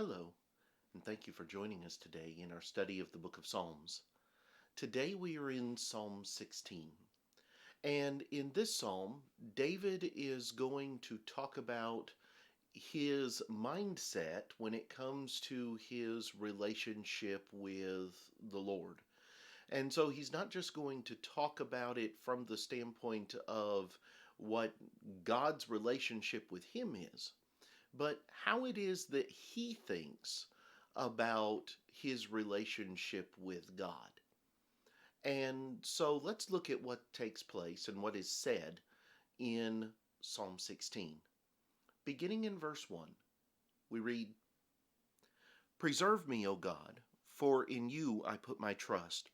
Hello, and thank you for joining us today in our study of the book of Psalms. Today we are in Psalm 16. And in this psalm, David is going to talk about his mindset when it comes to his relationship with the Lord. And so he's not just going to talk about it from the standpoint of what God's relationship with him is, but how it is that he thinks about his relationship with God. And so let's look at what takes place and what is said in Psalm 16. Beginning in verse 1, we read, "Preserve me, O God, for in you I put my trust.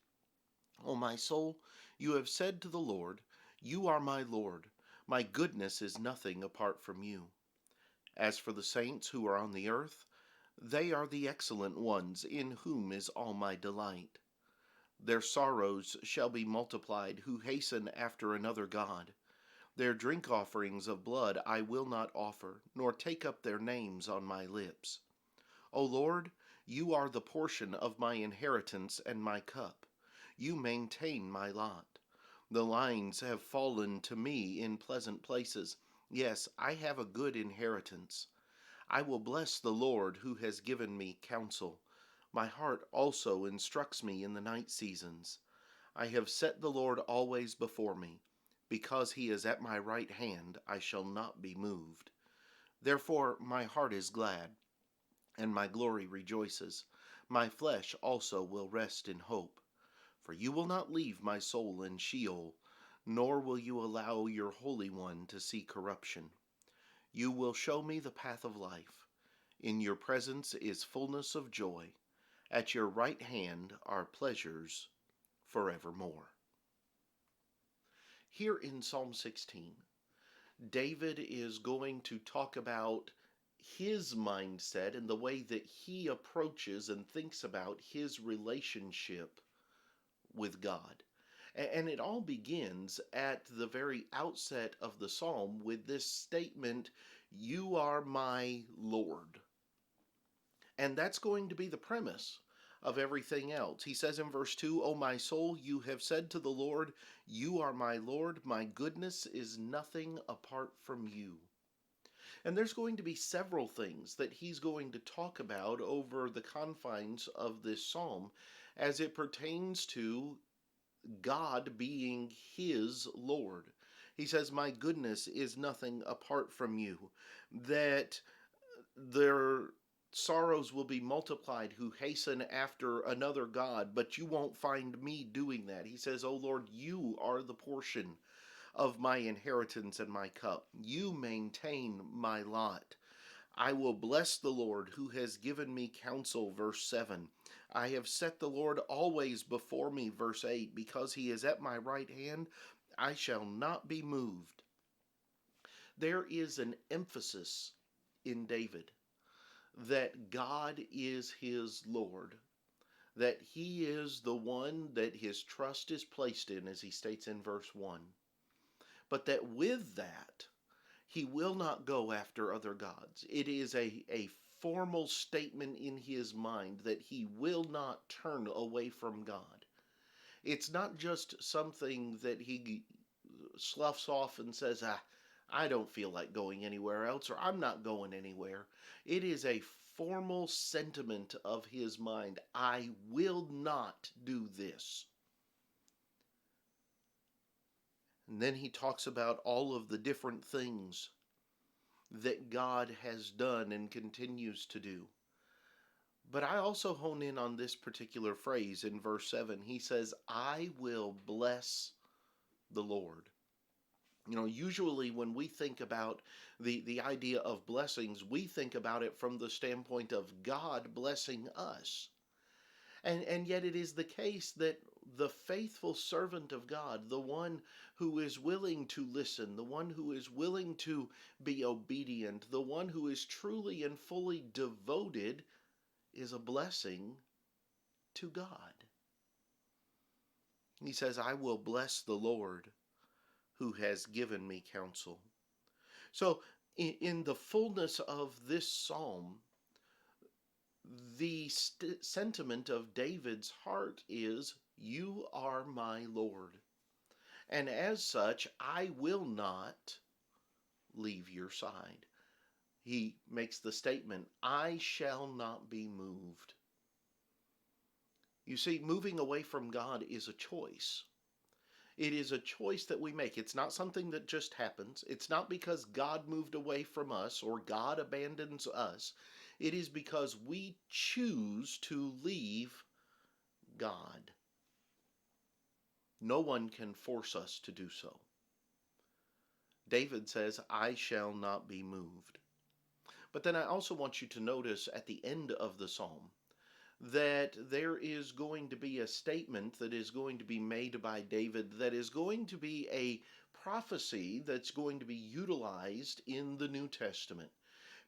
O my soul, you have said to the Lord, you are my Lord. My goodness is nothing apart from you. As for the saints who are on the earth, they are the excellent ones, in whom is all my delight. Their sorrows shall be multiplied, who hasten after another God. Their drink offerings of blood I will not offer, nor take up their names on my lips. O Lord, you are the portion of my inheritance and my cup. You maintain my lot. The lines have fallen to me in pleasant places. Yes, I have a good inheritance. I will bless the Lord who has given me counsel. My heart also instructs me in the night seasons. I have set the Lord always before me. Because he is at my right hand, I shall not be moved. Therefore my heart is glad, and my glory rejoices. My flesh also will rest in hope. For you will not leave my soul in Sheol, nor will you allow your Holy One to see corruption. You will show me the path of life. In your presence is fullness of joy. At your right hand are pleasures forevermore." Here in Psalm 16, David is going to talk about his mindset and the way that he approaches and thinks about his relationship with God. And it all begins at the very outset of the psalm with this statement, "You are my Lord." And that's going to be the premise of everything else. He says in verse 2, "O my soul, you have said to the Lord, you are my Lord. My goodness is nothing apart from you." And there's going to be several things that he's going to talk about over the confines of this psalm as it pertains to God being his Lord. He says, "My goodness is nothing apart from you." That their sorrows will be multiplied who hasten after another God, but you won't find me doing that. He says, "Oh Lord, you are the portion of my inheritance and my cup. You maintain my lot. I will bless the Lord who has given me counsel," verse 7. "I have set the Lord always before me," verse 8. "Because he is at my right hand, I shall not be moved." There is an emphasis in David that God is his Lord, that he is the one that his trust is placed in, as he states in verse 1. But that with that, he will not go after other gods. It is a formal statement in his mind that he will not turn away from God. It's not just something that he sloughs off and says, I don't feel like going anywhere else, or I'm not going anywhere. It is a formal sentiment of his mind. I will not do this. And then he talks about all of the different things that God has done and continues to do. But I also hone in on this particular phrase in verse 7. He says, "I will bless the Lord." Usually when we think about the idea of blessings, we think about it from the standpoint of God blessing us. And yet it is the case that the faithful servant of God, the one who is willing to listen, the one who is willing to be obedient, the one who is truly and fully devoted, is a blessing to God. He says, "I will bless the Lord who has given me counsel." So in the fullness of this psalm, The sentiment of David's heart is, "You are my Lord, and as such, I will not leave your side." He makes the statement, "I shall not be moved." You see, moving away from God is a choice. It is a choice that we make. It's not something that just happens. It's not because God moved away from us or God abandons us. It is because we choose to leave God. No one can force us to do so. David says, "I shall not be moved." But then I also want you to notice at the end of the psalm that there is going to be a statement that is going to be made by David that is going to be a prophecy that's going to be utilized in the New Testament.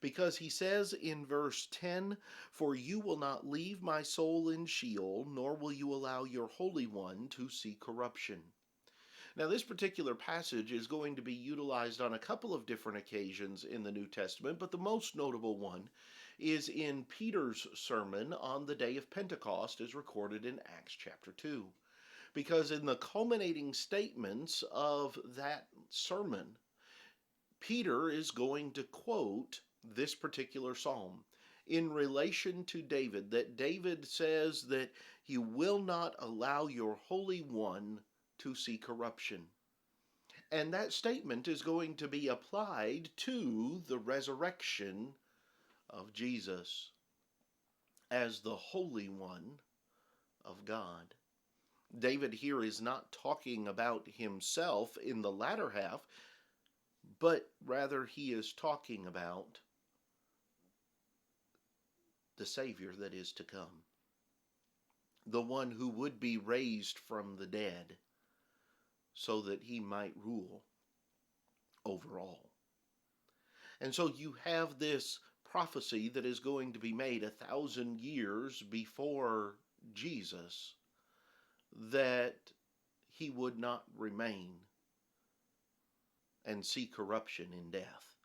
Because he says in verse 10, "For you will not leave my soul in Sheol, nor will you allow your Holy One to see corruption." Now, this particular passage is going to be utilized on a couple of different occasions in the New Testament, but the most notable one is in Peter's sermon on the day of Pentecost, as recorded in Acts chapter 2. Because in the culminating statements of that sermon, Peter is going to quote this particular psalm in relation to David, that David says that you will not allow your Holy One to see corruption. And that statement is going to be applied to the resurrection of Jesus as the Holy One of God. David here is not talking about himself in the latter half, but rather he is talking about the Savior that is to come, the one who would be raised from the dead so that he might rule over all. And so you have this prophecy that is going to be made 1,000 years before Jesus, that he would not remain and see corruption in death,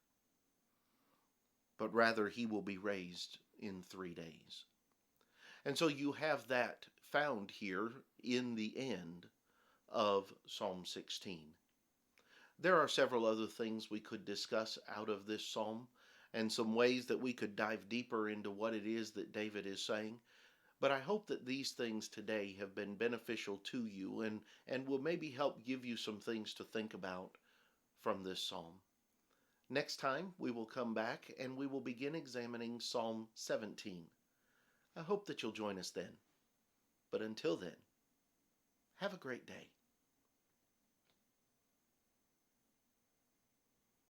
but rather he will be raised in 3 days. And so you have that found here in the end of Psalm 16. There are several other things we could discuss out of this psalm, and some ways that we could dive deeper into what it is that David is saying. But I hope that these things today have been beneficial to you and will maybe help give you some things to think about from this psalm. Next time, we will come back and we will begin examining Psalm 17. I hope that you'll join us then. But until then, have a great day.